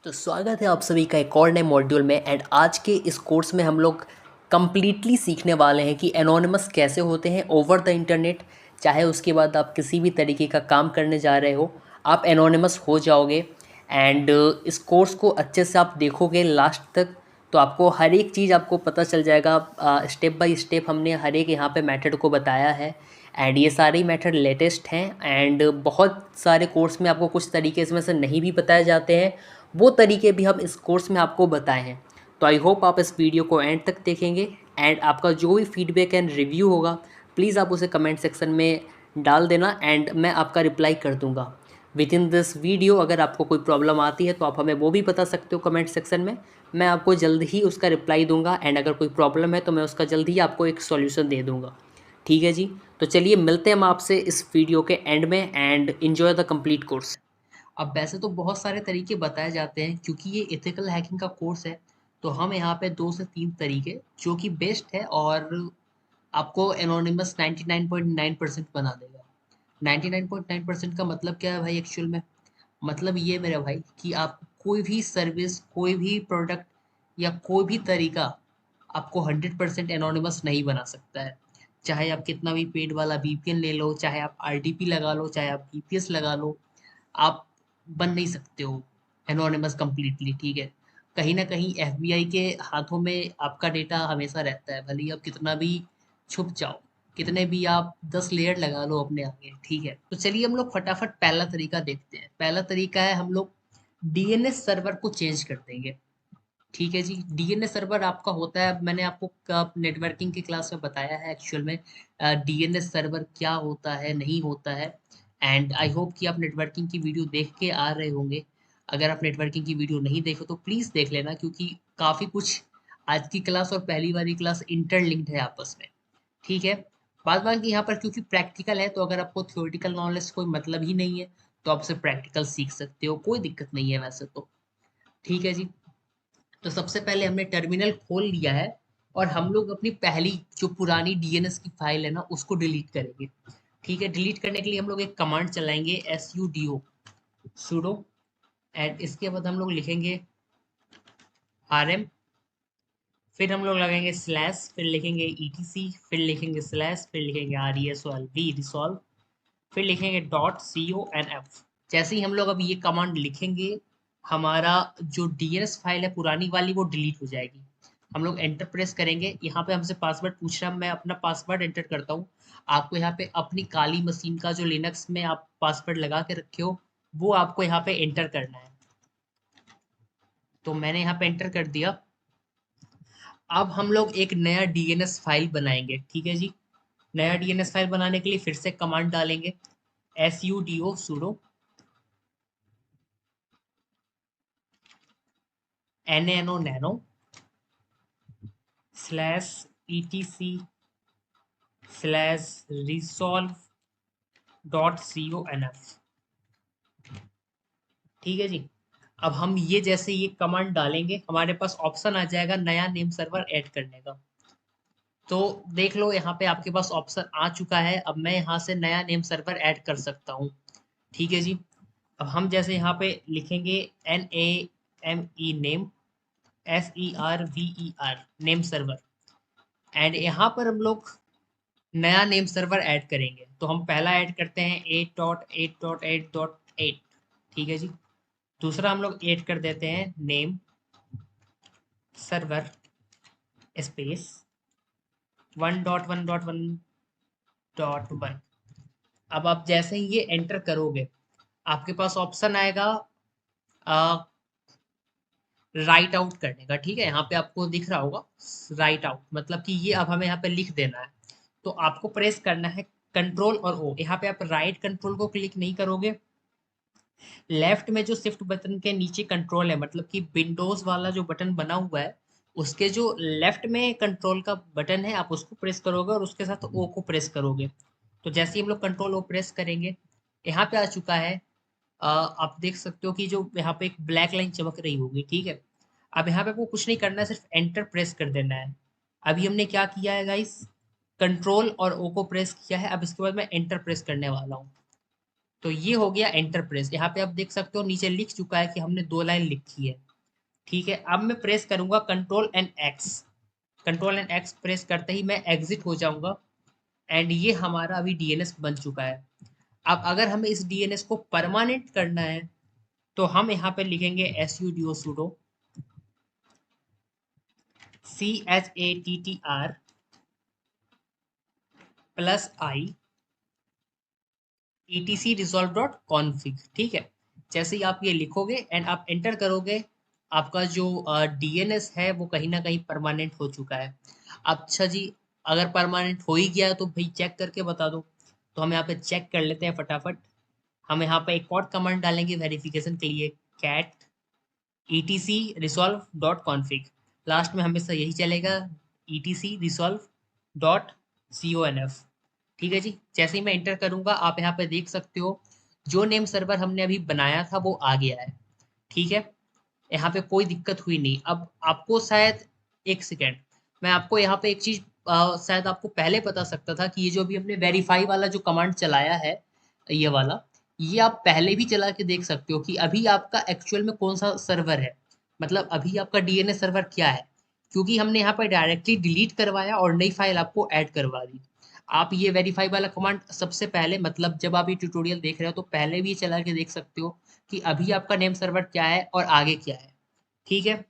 तो स्वागत है आप सभी का एक और नए मॉड्यूल में। एंड आज के इस कोर्स में हम लोग कम्प्लीटली सीखने वाले हैं कि एनोनिमस कैसे होते हैं ओवर द इंटरनेट। चाहे उसके बाद आप किसी भी तरीके का काम करने जा रहे हो, आप एनोनिमस हो जाओगे। एंड इस कोर्स को अच्छे से आप देखोगे लास्ट तक, तो आपको हर एक चीज़ आपको पता चल जाएगा। स्टेप बाय स्टेप हमने हर एक यहाँ पे मेथड को बताया है। एंड ये सारे मेथड लेटेस्ट हैं। एंड बहुत सारे कोर्स में आपको कुछ तरीके इसमें से नहीं भी बताए जाते हैं, वो तरीके भी हम इस कोर्स में आपको बताए हैं। तो आई होप आप इस वीडियो को एंड तक देखेंगे। एंड आपका जो भी फीडबैक एंड रिव्यू होगा, प्लीज़ आप उसे कमेंट सेक्शन में डाल देना एंड मैं आपका रिप्लाई कर दूंगा विद इन दिस वीडियो। अगर आपको कोई प्रॉब्लम आती है तो आप हमें वो भी बता सकते हो कमेंट सेक्शन में, मैं आपको जल्द ही उसका रिप्लाई दूंगा। एंड अगर कोई प्रॉब्लम है तो मैं उसका जल्द ही आपको एक सॉल्यूशन दे दूंगा। ठीक है जी, तो चलिए मिलते हैं हम आपसे इस वीडियो के एंड में। And enjoy the complete course. अब वैसे तो बहुत सारे तरीके बताए जाते हैं, क्योंकि ये एथिकल हैकिंग का कोर्स है, तो हम यहाँ पे 2 से 3 तरीके जो कि बेस्ट है और आपको एनोनिमस 99.9% बना देगा। 99.9% का मतलब क्या है भाई एक्चुअल में? मतलब ये मेरे भाई कि आप कोई भी सर्विस, कोई भी प्रोडक्ट या कोई भी तरीका आपको 100% एनोनिमस नहीं बना सकता है। चाहे आप कितना भी पेड वाला वीपीएन ले लो, चाहे आप आरडीपी लगा लो, चाहे आप वीपीएस लगा लो, आप बन नहीं सकते हो एनोनिमस कंप्लीटली। ठीक है, कहीं ना कहीं एफबीआई के हाथों में आपका डेटा हमेशा रहता है, भले ही आप कितना भी छुप जाओ, कितने भी आप 10 लेयर लगा लो अपने आगे। ठीक है, तो चलिए हम लोग फटाफट पहला तरीका देखते हैं। पहला तरीका है हम लोग डीएनएस सर्वर को चेंज कर देंगे। ठीक है जी, डीएनएस सर्वर आपका होता है, मैंने आपको नेटवर्किंग की क्लास में बताया है एक्चुअल में डीएनएस सर्वर क्या होता है, नहीं होता है। एंड आई होप कि आप नेटवर्किंग की वीडियो देख के आ रहे होंगे। अगर आप नेटवर्किंग की वीडियो नहीं देखो तो प्लीज़ देख लेना, क्योंकि काफ़ी कुछ आज की क्लास और पहली वाली क्लास इंटरलिंक्ड है आपस में। ठीक है, बाद बाकी यहाँ पर क्योंकि प्रैक्टिकल है, तो अगर आपको थ्योरेटिकल नॉलेज कोई मतलब ही नहीं है तो आप सिर्फ प्रैक्टिकल सीख सकते हो, कोई दिक्कत नहीं है वैसे तो। ठीक है जी, तो सबसे पहले हमने टर्मिनल खोल लिया है और हम लोग अपनी पहली जो पुरानी डीएनएस की फाइल है ना, उसको डिलीट करेंगे। ठीक है, डिलीट करने के लिए हम लोग एक कमांड चलाएंगे sudo sudo। एंड इसके बाद हम लोग लिखेंगे rm, फिर हम लोग लगाएंगे स्लैश, फिर लिखेंगे etc, फिर लिखेंगे स्लैश, फिर लिखेंगे resolve, फिर लिखेंगे .conf। जैसे ही हम लोग अब ये कमांड लिखेंगे, हमारा जो डीएनएस फाइल है पुरानी वाली वो डिलीट हो जाएगी। हम लोग एंटर प्रेस करेंगे, यहाँ पे हमसे पासवर्ड पूछ रहा है, मैं अपना पासवर्ड एंटर करता हूँ। आपको यहाँ पे अपनी काली मशीन का जो लिनक्स में आप पासवर्ड लगा के रखे हो, वो आपको यहाँ पे एंटर करना है। तो मैंने यहाँ पे एंटर कर दिया। अब हम लोग एक नया डीएनएस फाइल बनाएंगे। ठीक है जी, नया डीएनएस फाइल बनाने के लिए फिर से कमांड डालेंगे sudo sudo nano slash etc slash resolve .conf। ठीक है जी, अब हम ये जैसे ये कमांड डालेंगे, हमारे पास ऑप्शन आ जाएगा नया नेम सर्वर ऐड करने का। तो देख लो यहाँ पे आपके पास ऑप्शन आ चुका है, अब मैं यहाँ से नया नेम सर्वर ऐड कर सकता हूँ। ठीक है जी, अब हम जैसे यहाँ पे लिखेंगे NAME name SERVER name server. And यहाँ पर हम लोग नया नेम सर्वर ऐड करेंगे, तो हम पहला ऐड करते हैं 8.8.8.8। ठीक है जी, दूसरा हम लोग ऐड कर देते हैं नेम सर्वर स्पेस 1.1.1.1। अब आप जैसे ही ये एंटर करोगे, आपके पास ऑप्शन आएगा राइट आउट करने का। ठीक है, यहाँ पे आपको दिख रहा होगा राइट आउट, मतलब कि ये अब हमें यहाँ पे लिख देना है। तो आपको प्रेस करना है कंट्रोल और ओ। यहाँ पे आप राइट कंट्रोल को क्लिक नहीं करोगे, लेफ्ट में जो शिफ्ट बटन के नीचे कंट्रोल है, मतलब कि विंडोज वाला जो बटन बना हुआ है, उसके जो लेफ्ट में कंट्रोल का बटन है, आप उसको प्रेस करोगे और उसके साथ ओ को प्रेस करोगे। तो जैसे ही हम लोग कंट्रोल ओ प्रेस करेंगे, यहाँ पे आ चुका है। आप देख सकते हो कि जो यहाँ पे एक ब्लैक लाइन चमक रही होगी। ठीक है, अब यहाँ पे आपको कुछ नहीं करना है, सिर्फ एंटर प्रेस कर देना है। अभी हमने क्या किया है गाइस, कंट्रोल और ओ को प्रेस किया है। अब इसके बाद मैं एंटर प्रेस करने वाला हूँ। तो ये हो गया एंटर प्रेस। यहाँ पे आप देख सकते हो नीचे लिख चुका है कि हमने 2 लाइन लिखी है। ठीक है, अब मैं प्रेस करूंगा control and x. Control and x press करते ही मैं एग्जिट हो जाऊंगा एंड ये हमारा अभी डीएनएस बन चुका है। अब अगर हमें इस डीएनएस को परमानेंट करना है तो हम यहाँ पे लिखेंगे sudo sudo chattr प्लस आई etc resolve डॉट config। ठीक है, जैसे ही आप ये लिखोगे एंड आप एंटर करोगे, आपका जो डीएनएस है वो कहीं ना कहीं परमानेंट हो चुका है। अच्छा जी, अगर परमानेंट हो ही गया है तो भाई चेक करके बता दो। तो हम यहाँ पे चेक कर लेते हैं फटाफट। हम यहाँ पे एक और कमांड डालेंगे वेरिफिकेशन के लिए, cat etc resolve dot config। Last में हमेशा यही चलेगा, etc resolve डॉट conf। ठीक है जी, जैसे ही मैं इंटर करूंगा आप यहाँ पे देख सकते हो जो नेम सर्वर हमने अभी बनाया था वो आ गया है। ठीक है, यहाँ पे कोई दिक्कत हुई नहीं। अब आपको शायद, एक सेकेंड, मैं आपको यहाँ पे एक चीज शायद आपको पहले बता सकता था कि ये जो अभी हमने वेरीफाई वाला जो कमांड चलाया है, ये वाला, ये आप पहले भी चला के देख सकते हो कि अभी आपका एक्चुअल में कौन सा सर्वर है, मतलब अभी आपका डीएनएस सर्वर क्या है। क्योंकि हमने यहाँ पर डायरेक्टली डिलीट करवाया और नई फाइल आपको ऐड करवा दी। आप ये वेरीफाई वाला कमांड सबसे पहले, मतलब जब आप ये ट्यूटोरियल देख रहे हो तो पहले भी ये चला के देख सकते हो कि अभी आपका नेम सर्वर क्या है और आगे क्या है। ठीक है,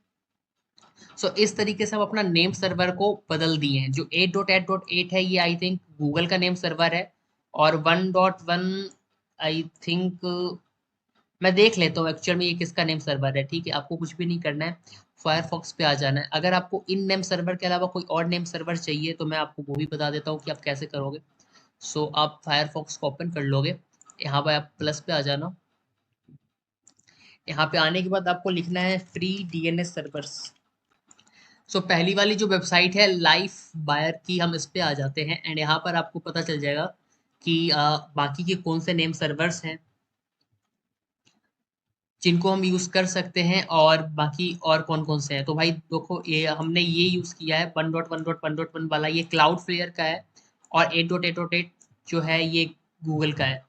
सो इस तरीके से हम अपना नेम सर्वर को बदल दिए हैं। जो 8.8.8 है ये आई थिंक गूगल का नेम सर्वर है, और 1.1 आई थिंक, मैं देख लेता हूँ एक्चुअल में ये किसका नेम सर्वर है। ठीक है, आपको कुछ भी नहीं करना है, फायरफॉक्स पे आ जाना है। अगर आपको इन नेम सर्वर के अलावा कोई और नेम सर्वर चाहिए तो मैं आपको वो भी बता देता हूँ कि आप कैसे करोगे। सो आप फायरफॉक्स को ओपन कर लोगे, यहाँ पे आप प्लस पे आ जाना। यहाँ पे आने के बाद आपको लिखना है फ्री डीएनएस सर्वर्स। सो पहली वाली जो वेबसाइट है लाइफ बायर की, हम इस पे आ जाते हैं एंड यहाँ पर आपको पता चल जाएगा कि बाकी के कौन से नेम सर्वर्स हैं जिनको हम यूज कर सकते हैं, और बाकी और कौन कौन से हैं। तो भाई देखो, ये हमने ये यूज किया है 1.1.1.1 वाला, ये क्लाउड फ्लेयर का है, और 8.8.8 जो है ये गूगल का है।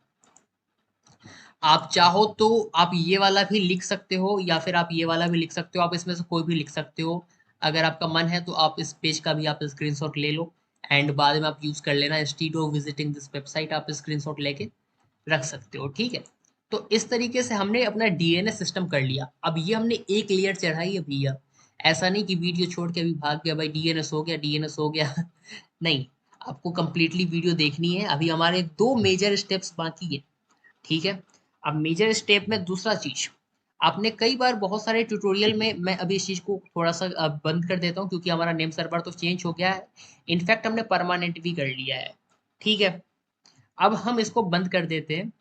आप चाहो तो आप ये वाला भी लिख सकते हो या फिर आप ये वाला भी लिख सकते हो, आप इसमें से कोई भी लिख सकते हो। अगर आपका मन है तो आप इस पेज का भी आप स्क्रीनशॉट ले लो एंड बाद में आप यूज कर लेना। Instead of visiting this website आप स्क्रीनशॉट लेके रख सकते हो। ठीक है, तो इस तरीके से हमने अपना डीएनएस सिस्टम कर लिया। अब ये हमने एक लेयर चढ़ाई है भैया, ऐसा नहीं कि वीडियो छोड़ के अभी भाग गया भाई डीएनएस हो गया, डीएनएस हो गया नहीं, आपको कंप्लीटली वीडियो देखनी है। अभी हमारे 2 मेजर स्टेप्स बाकी है। ठीक है, अब मेजर स्टेप में दूसरा चीज, आपने कई बार बहुत सारे ट्यूटोरियल में, मैं अभी इस चीज को थोड़ा सा बंद कर देता हूँ क्योंकि हमारा नेम सर्वर तो चेंज हो गया है, इनफैक्ट हमने परमानेंट भी कर लिया है। ठीक है, अब हम इसको बंद कर देते हैं।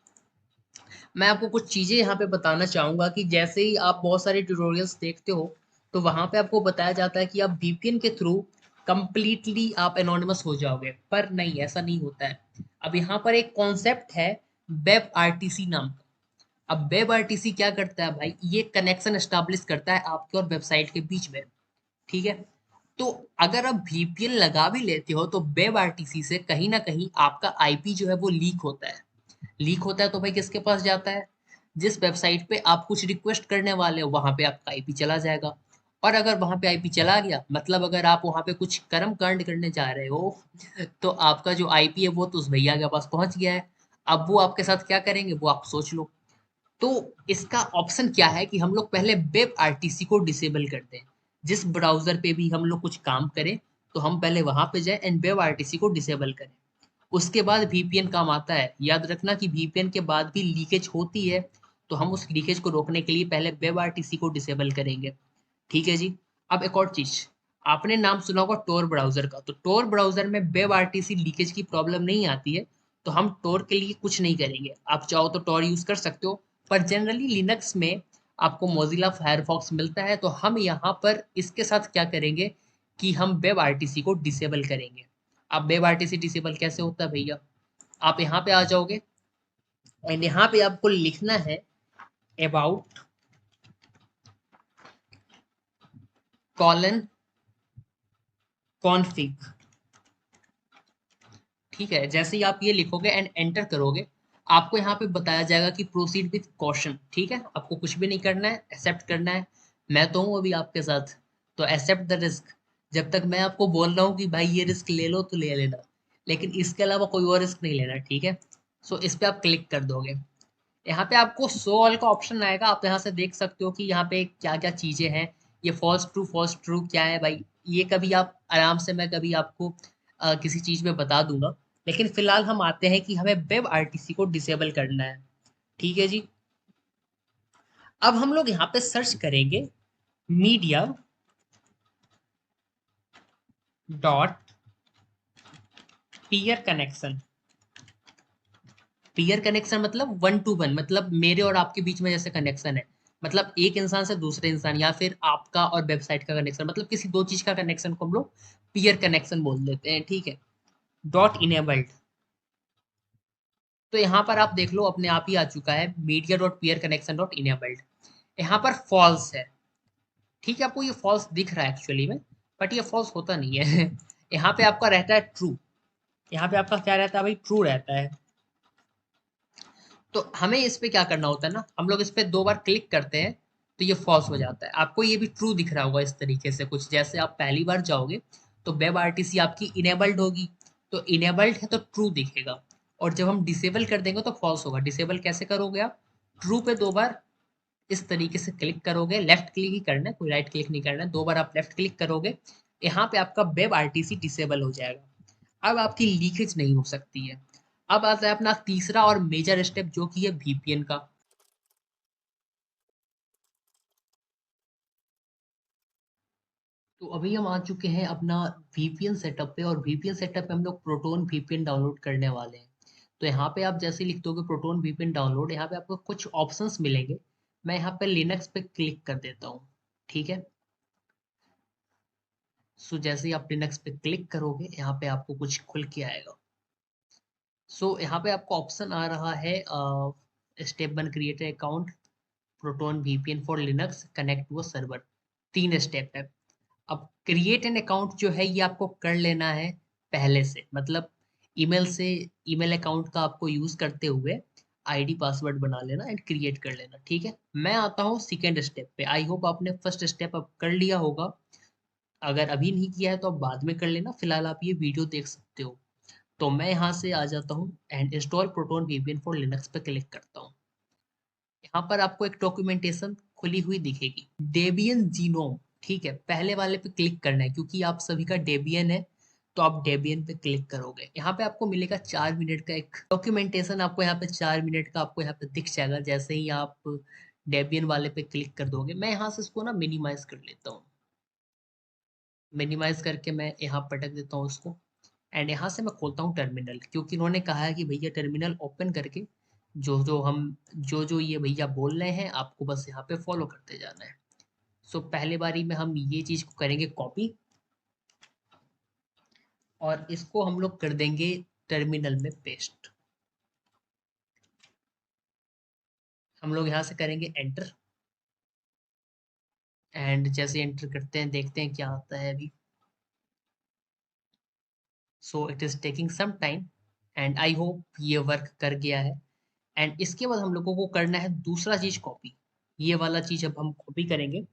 मैं आपको कुछ चीजें यहाँ पे बताना चाहूंगा कि जैसे ही आप बहुत सारे ट्यूटोरियल्स देखते हो तो वहां पे आपको बताया जाता है कि आप वीपीएन के थ्रू कंप्लीटली आप एनोनिमस हो जाओगे, पर नहीं, ऐसा नहीं होता है। अब यहाँ पर एक कॉन्सेप्ट है वेब आरटीसी नाम का। अब वेब आरटीसी क्या करता है भाई, ये कनेक्शन एस्टेब्लिश करता है आपके और वेबसाइट के बीच में। ठीक है, तो अगर आप वीपीएन लगा भी लेते हो तो वेब आरटीसी से कहीं ना कहीं आपका आईपी जो है वो लीक होता है। लीक होता है तो भाई किसके पास जाता है, जिस वेबसाइट पे आप कुछ रिक्वेस्ट करने वाले हो वहां पे आपका आईपी चला जाएगा। और अगर वहां पे आईपी चला गया, मतलब अगर आप वहां पे कुछ कर्म कांड करने जा रहे हो तो आपका जो आईपी है वो तो उस भैया के पास पहुंच गया है। अब वो आपके साथ क्या करेंगे वो आप सोच लो। तो इसका ऑप्शन क्या है कि हम लोग पहले वेब आरटीसी को डिसेबल कर दें। जिस ब्राउजर पे भी हम लोग कुछ काम करें तो हम पहले वहां पे जाए एंड वेब आरटीसी को डिसेबल करें। उसके बाद वीपीएन काम आता है। याद रखना कि वीपीएन के बाद भी लीकेज होती है, तो हम उस लीकेज को रोकने के लिए पहले वेब आरटीसी को डिसेबल करेंगे। ठीक है जी, अब एक और चीज, आपने नाम सुना होगा टोर ब्राउजर का। तो टोर ब्राउजर में वेब आरटीसी लीकेज की प्रॉब्लम नहीं आती है, तो हम टोर के लिए कुछ नहीं करेंगे। आप चाहो तो टोर यूज कर सकते हो, पर जनरली लिनक्स में आपको मोजिला फायरफॉक्स मिलता है, तो हम यहाँ पर इसके साथ क्या करेंगे कि हम वेब आरटीसी को डिसेबल करेंगे। अब वेब आरटीसी डिसेबल कैसे होता है भैया, आप यहाँ पे आ जाओगे एंड यहाँ पे आपको लिखना है अबाउट कॉलन कॉन्फिग। ठीक है, जैसे ही आप ये लिखोगे एंड एंटर करोगे, आपको यहाँ पे बताया जाएगा कि प्रोसीड विथ कॉशन, ठीक है, आपको कुछ भी नहीं करना है, एक्सेप्ट करना है। मैं तो हूँ अभी आपके साथ, तो एक्सेप्ट द रिस्क। जब तक मैं आपको बोल रहा हूँ कि भाई ये रिस्क ले लो तो ले लेना, लेकिन इसके अलावा कोई और रिस्क नहीं लेना, ठीक है। सो इस पे आप क्लिक कर दोगे। यहाँ पे आपको शो ऑल का ऑप्शन आएगा, आप यहाँ से देख सकते हो कि यहाँ पे क्या क्या चीजें हैं। ये फॉल्स ट्रू क्या है भाई, ये कभी आप आराम से, मैं कभी आपको किसी चीज में बता दूंगा। लेकिन फिलहाल हम आते हैं कि हमें वेब आरटीसी को डिसेबल करना है, ठीक है जी। अब हम लोग यहाँ पे सर्च करेंगे media dot peer connection. Peer connection मतलब वन टू वन, मतलब मेरे और आपके बीच में जैसे कनेक्शन है, मतलब एक इंसान से दूसरे इंसान, या फिर आपका और वेबसाइट का कनेक्शन, मतलब किसी दो चीज का कनेक्शन को हम लोग पीयर कनेक्शन बोल देते हैं, ठीक है। डॉट इनेबल्ड, तो यहाँ पर आप देख लो अपने आप ही आ चुका है media dot peer connection dot enabled. यहाँ पर फॉल्स है, ठीक है, आपको ये फॉल्स दिख रहा है एक्चुअली में, बट ये फॉल्स होता नहीं है। यहाँ पे आपका रहता है ट्रू, यहाँ पे आपका क्या रहता है भाई, ट्रू रहता है। तो हमें इस पे क्या करना होता है ना, हम लोग इस पे दो बार क्लिक करते हैं तो ये फॉल्स हो जाता है। आपको ये भी ट्रू दिख रहा होगा इस तरीके से कुछ, जैसे आप पहली बार जाओगे तो वेब आरटीसी आपकी इनेबल्ड होगी, तो इनेबल्ड है तो ट्रू दिखेगा, और जब हम डिसेबल कर देंगे तो फॉल्स होगा। डिसेबल कैसे करोगे आप, ट्रू पे दो बार इस तरीके से क्लिक करोगे, लेफ्ट क्लिक ही करना है, कोई राइट क्लिक नहीं करना है, दो बार आप लेफ्ट क्लिक करोगे, यहाँ पे आपका वेब आरटीसी डिसेबल हो जाएगा। अब आपकी लीकेज नहीं हो सकती है। अब आता है अपना तीसरा और मेजर स्टेप, जो कि है वीपीएन का। तो अभी हम आ चुके हैं अपना वीपीएन सेटअप पे, और वीपीएन सेटअप पे हम लोग प्रोटोन वीपीएन डाउनलोड करने वाले हैं। तो यहाँ पे आप जैसे लिख दोगे प्रोटोन वीपीएन डाउनलोड, यहाँ पे आपको कुछ ऑप्शंस मिलेंगे। मैं यहाँ पे लिनक्स पे क्लिक कर देता हूँ, ठीक है। सो जैसे ही आप लिनक्स पे क्लिक करोगे, यहाँ पे आपको कुछ खुल के आएगा। सो यहाँ पे आपको ऑप्शन आ रहा है step one create account, Proton VPN for Linux, connect to a server, तीन स्टेप है। अब क्रिएट एन अकाउंट जो है ये आपको कर लेना है पहले से, मतलब ईमेल से, ईमेल अकाउंट का आपको यूज करते हुए आईडी पासवर्ड बना लेना एंड क्रिएट कर लेना, ठीक है। मैं आता हूँ सेकेंड स्टेप पे। आई होप आपने फर्स्ट स्टेप अब कर लिया होगा, अगर अभी नहीं किया है तो आप बाद में कर लेना, फिलहाल आप ये वीडियो देख सकते हो। तो मैं यहाँ से आ जाता हूँ and install proton VPN for Linux पे क्लिक करता हूँ। यहाँ पर आपको एक डॉक्यूमेंटेशन खुली हुई दिखेगी, डेबियन जीनोम, ठीक है। पहले वाले पे क्लिक करना है क्योंकि आप सभी का डेबियन है, तो आप डेबियन पे क्लिक करोगे। यहाँ पे आपको मिलेगा 4 मिनट का एक डॉक्यूमेंटेशन, आपको यहाँ पे 4 मिनट का आपको यहाँ पे दिख जाएगा जैसे ही आप डेबियन वाले पे क्लिक कर दोगे। मैं यहाँ से इसको ना मिनिमाइज कर लेता हूँ, मिनिमाइज करके मैं यहाँ पटक देता हूँ उसको, एंड यहाँ से मैं खोलता हूँ टर्मिनल, क्योंकि इन्होंने कहा है कि भैया टर्मिनल ओपन करके जो जो ये भैया बोल रहे हैं आपको बस यहाँ पे फॉलो करते जाना है। सो पहले बारी में हम ये चीज को करेंगे कॉपी, और इसको हम लोग कर देंगे टर्मिनल में पेस्ट। हम लोग यहाँ से करेंगे एंटर, एंड जैसे एंटर करते हैं देखते हैं क्या आता है अभी। So it is taking some time, and I hope ये वर्क कर गया है। एंड इसके बाद हम लोगों को करना है दूसरा चीज कॉपी, ये वाला चीज अब हम कॉपी करेंगे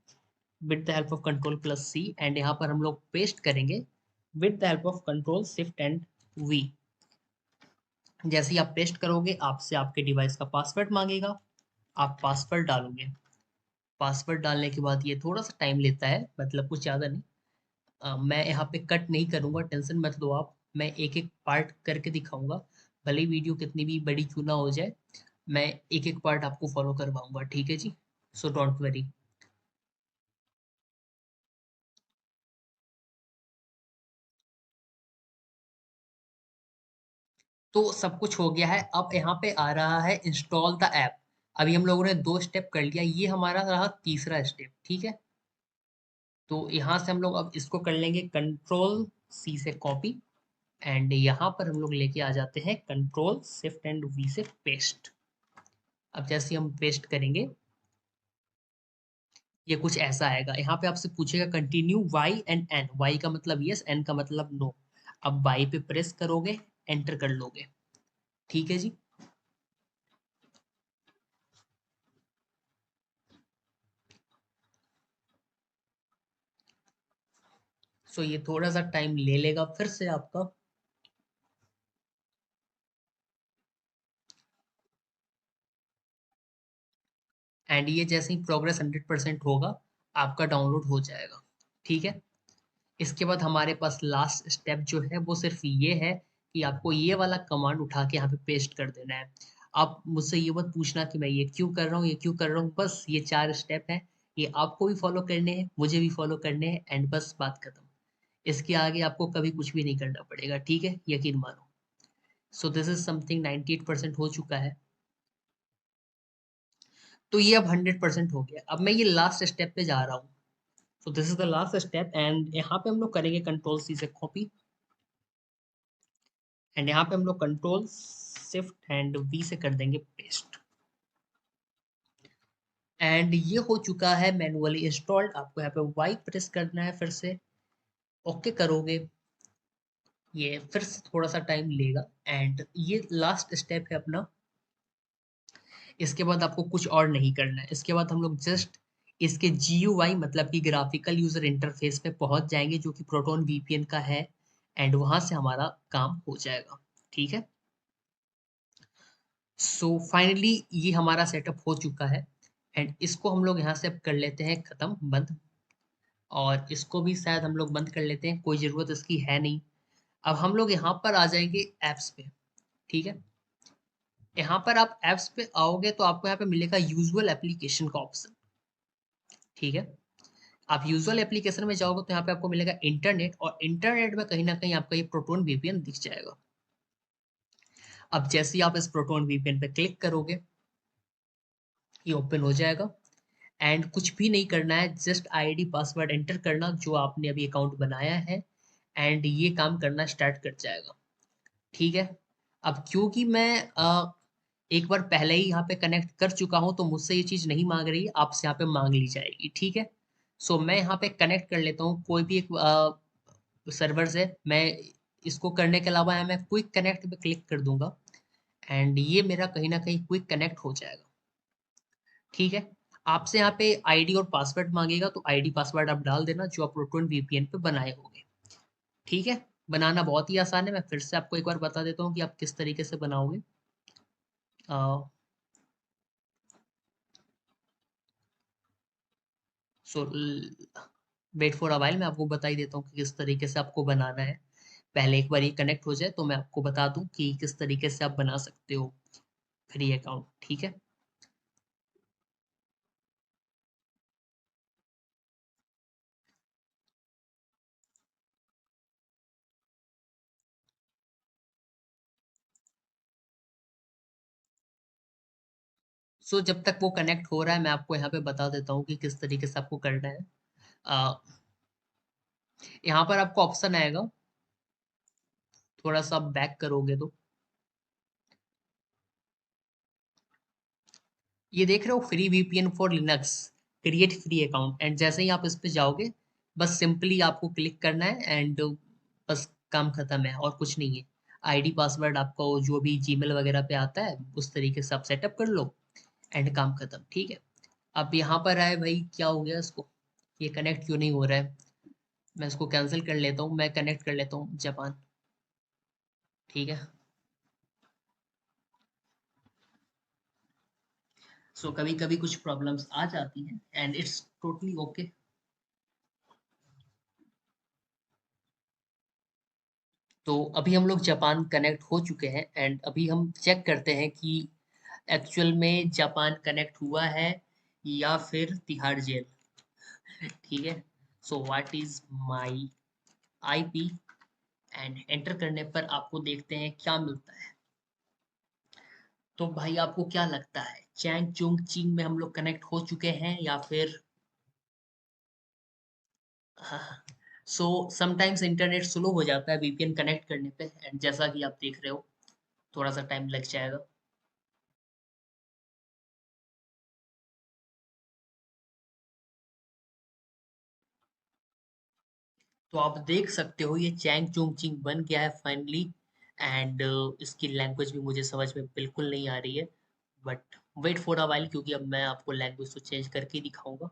with the help of control plus C, and यहाँ पर हम लोग पेस्ट करेंगे with the help of control shift and V. जैसे ही आप पेस्ट करोगे आपसे आपके डिवाइस का पासवर्ड मांगेगा, आप पासवर्ड डालोगे। पासवर्ड डालने के बाद ये थोड़ा सा टाइम लेता है, मतलब कुछ ज़्यादा नहीं। मैं यहाँ पे कट नहीं करूँगा, टेंशन मत लो आप, मैं एक एक पार्ट करके दिखाऊंगा, भले ही वीडियो कितनी भी बड़ी क्यों ना हो जाए, मैं एक एक पार्ट आपको फॉलो करवाऊंगा, ठीक है जी। So don't worry. तो सब कुछ हो गया है, अब यहाँ पे आ रहा है इंस्टॉल द ऐप। अभी हम लोगों ने दो स्टेप कर लिया, ये हमारा रहा तीसरा स्टेप, ठीक है। तो यहाँ से हम लोग अब इसको कर लेंगे कंट्रोल सी से कॉपी, एंड यहाँ पर हम लोग लेके आ जाते हैं कंट्रोल शिफ्ट एंड वी से पेस्ट। अब जैसे हम पेस्ट करेंगे ये कुछ ऐसा आएगा, यहाँ पे आपसे पूछेगा continue Y and N, Y का मतलब यस, एन का मतलब नो। अब वाई पे प्रेस करोगे, एंटर कर लोगे, ठीक है जी। सो ये थोड़ा सा टाइम ले लेगा फिर से आपका। एंड ये जैसे ही प्रोग्रेस 100% होगा आपका डाउनलोड हो जाएगा। ठीक है। इसके बाद हमारे पास लास्ट स्टेप जो है वो सिर्फ ये है कि आपको ये वाला कमांड उठा के यहाँ पे पेस्ट कर देना है। आप मुझसे ये मत पूछना कि मैं ये क्यों कर रहा हूँ, ये क्यों कर रहा हूँ, बस ये 4 स्टेप हैं। ये आपको भी फॉलो करने हैं, मुझे भी फॉलो करने हैं, एंड बस बात खत्म। इसके आगे आपको कभी कुछ भी नहीं करना पड़ेगा, ठीक है, यकीन मानो। सो दिस इज समथिंग 98% हो चुका है। तो ये अब 100% हो गया। अब मैं ये लास्ट स्टेप पे जा रहा हूँ। So this is the last step, and यहाँ पे हम लोग करेंगे कंट्रोल सी से कॉपी, एंड यहाँ पे हम लोग कंट्रोल शिफ्ट एंड वी से कर देंगे पेस्ट। एंड ये हो चुका है मैनुअली इंस्टॉल्ड। आपको यहाँ पे वाई प्रेस करना है, फिर से ओके करोगे, ये फिर से थोड़ा सा टाइम लेगा। एंड ये लास्ट स्टेप है अपना। इसके बाद आपको कुछ और नहीं करना है। इसके बाद हम लोग जस्ट इसके GUI मतलब कि ग्राफिकल यूजर इंटरफेस पे पहुंच जाएंगे, जो कि प्रोटोन VPN का है, एंड वहां से हमारा काम हो जाएगा। ठीक है। सो फाइनली ये हमारा सेटअप हो चुका है, एंड इसको हम लोग यहाँ से अब कर लेते हैं खत्म, बंद। और इसको भी शायद हम लोग बंद कर लेते हैं, कोई ज़रूरत इसकी है नहीं। अब हम लोग यहाँ पर आ जाएंगे ऐप्स पे। ठीक है। यहाँ पर आप ऐप्स पे आओगे तो आपको यहाँ पे मिलेगा यूजुअल एप्लीकेशन का ऑप्शन। ठीक है। आप यूजुअल एप्लीकेशन में जाओगे तो यहाँ पे आपको मिलेगा इंटरनेट, और इंटरनेट में कहीं ना कहीं आपका ये प्रोटोन VPN दिख जाएगा। अब जैसे ही आप इस प्रोटोन VPN पे क्लिक करोगे, ये ओपन हो जाएगा। एंड कुछ भी नहीं करना है, जस्ट आईडी पासवर्ड एंटर करना जो आपने अभी अकाउंट बनाया है, एंड ये काम करना स्टार्ट कर जाएगा। ठीक है। अब क्योंकि मैं एक बार पहले ही यहाँ पे कनेक्ट कर चुका हूँ तो मुझसे ये चीज़ नहीं मांग रही, आपसे यहाँ पे मांग ली जाएगी। ठीक है। सो मैं यहाँ पे कनेक्ट कर लेता हूँ कोई भी एक सर्वर से। मैं इसको करने के अलावा मैं क्विक कनेक्ट पे क्लिक कर दूंगा, एंड ये मेरा कहीं ना कहीं क्विक कनेक्ट हो जाएगा। ठीक है। आपसे यहाँ पे आईडी और पासवर्ड मांगेगा, तो आईडी पासवर्ड आप डाल देना जो आप प्रोटोन VPN पे बनाए होंगे। ठीक है। बनाना बहुत ही आसान है, मैं फिर से आपको एक बार बता देता हूँ कि आप किस तरीके से बनाओगे। सो वेट फॉर अ व्हाइल, मैं आपको बता ही देता हूँ कि किस तरीके से आपको बनाना है। पहले एक बार ये कनेक्ट हो जाए तो मैं आपको बता दूं कि किस तरीके से आप बना सकते हो फ्री अकाउंट। ठीक है। सो जब तक वो कनेक्ट हो रहा है मैं आपको यहाँ पे बता देता हूँ कि किस तरीके से आपको करना है। अ, यहाँ पर आपको ऑप्शन आएगा, थोड़ा सा बैक करोगे तो ये देख रहे हो free VPN for Linux, create free account. And जैसे ही आप इस पे जाओगे, बस सिंपली आपको क्लिक करना है, एंड बस काम खत्म है, और कुछ नहीं है। आईडी पासवर्ड आपका वो जो भी जीमेल वगैरह पे आता है उस तरीके से आप सेटअप कर लो, एंड काम खत्म। ठीक है। अब यहाँ पर आए भाई, क्या हो गया इसको, ये कनेक्ट क्यों नहीं हो रहा है। मैं इसको कैंसिल कर लेता हूँ, मैं कनेक्ट कर लेता हूँ जापान। ठीक है। सो कभी कभी कुछ प्रॉब्लम्स आ जाती हैं, एंड इट्स टोटली ओके। तो अभी हम लोग जापान कनेक्ट हो चुके हैं, एंड अभी हम चेक करते हैं कि एक्चुअल में जापान कनेक्ट हुआ है या फिर तिहाड़ जेल। ठीक है। So what is my IP, and enter करने पर आपको देखते हैं क्या मिलता है। तो भाई आपको क्या लगता है, चैंग चुंग चीन में हम लोग कनेक्ट हो चुके हैं या फिर। सो समटाइम्स इंटरनेट स्लो हो जाता है VPN कनेक्ट करने पे, एंड जैसा कि आप देख रहे हो थोड़ा सा टाइम लग जाएगा। तो आप देख सकते हो ये चैंग चोंग चिंग बन गया है फाइनली। एंड इसकी लैंग्वेज भी मुझे समझ में बिल्कुल नहीं आ रही है, but wait for a while, क्योंकि अब मैं आपको लैंग्वेज तो चेंज करके ही दिखाऊंगा।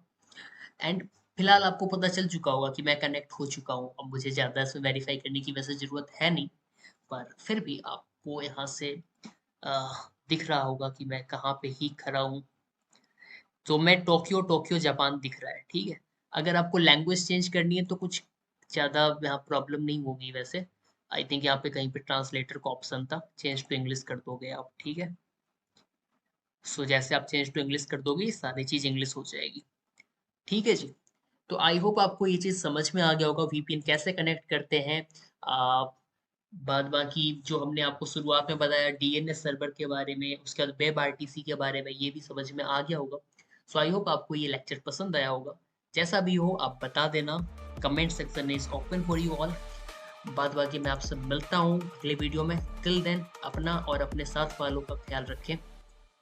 एंड फिलहाल आपको पता चल चुका होगा कि मैं कनेक्ट हो चुका हूँ, अब मुझे ज़्यादा इसमें वेरीफाई करने की वैसे ज़रूरत है नहीं, पर फिर भी आपको यहाँ से अ, दिख रहा होगा कि मैं कहाँ पे ही खड़ा हूँ। तो मैं टोक्यो टोक्यो जापान दिख रहा है, ठीक है। अगर आपको लैंग्वेज चेंज करनी है तो कुछ ज़्यादा यहाँ प्रॉब्लम नहीं होगी वैसे। आई थिंक यहाँ पे कहीं पे ट्रांसलेटर का ऑप्शन था, चेंज टू इंग्लिश कर दोगे आप, ठीक है। सो जैसे आप चेंज टू इंग्लिश कर दोगे ये सारी चीज़ इंग्लिश हो जाएगी, ठीक है जी। तो आई होप आपको ये चीज़ समझ में आ गया होगा वीपीएन कैसे कनेक्ट करते हैं। आ, बाद बाकी जो हमने आपको शुरुआत में बताया डीएनएस सर्वर के बारे में, उसके बाद वेब आरटीसी के बारे में, ये भी समझ में आ गया होगा। सो आई होप आपको ये लेक्चर पसंद आया होगा। जैसा भी हो आप बता देना, comment section is open for you all. बाद बाकी मैं आपसे मिलता हूँ अगले वीडियो में। टिल देन अपना और अपने साथ वालों का ख्याल रखें।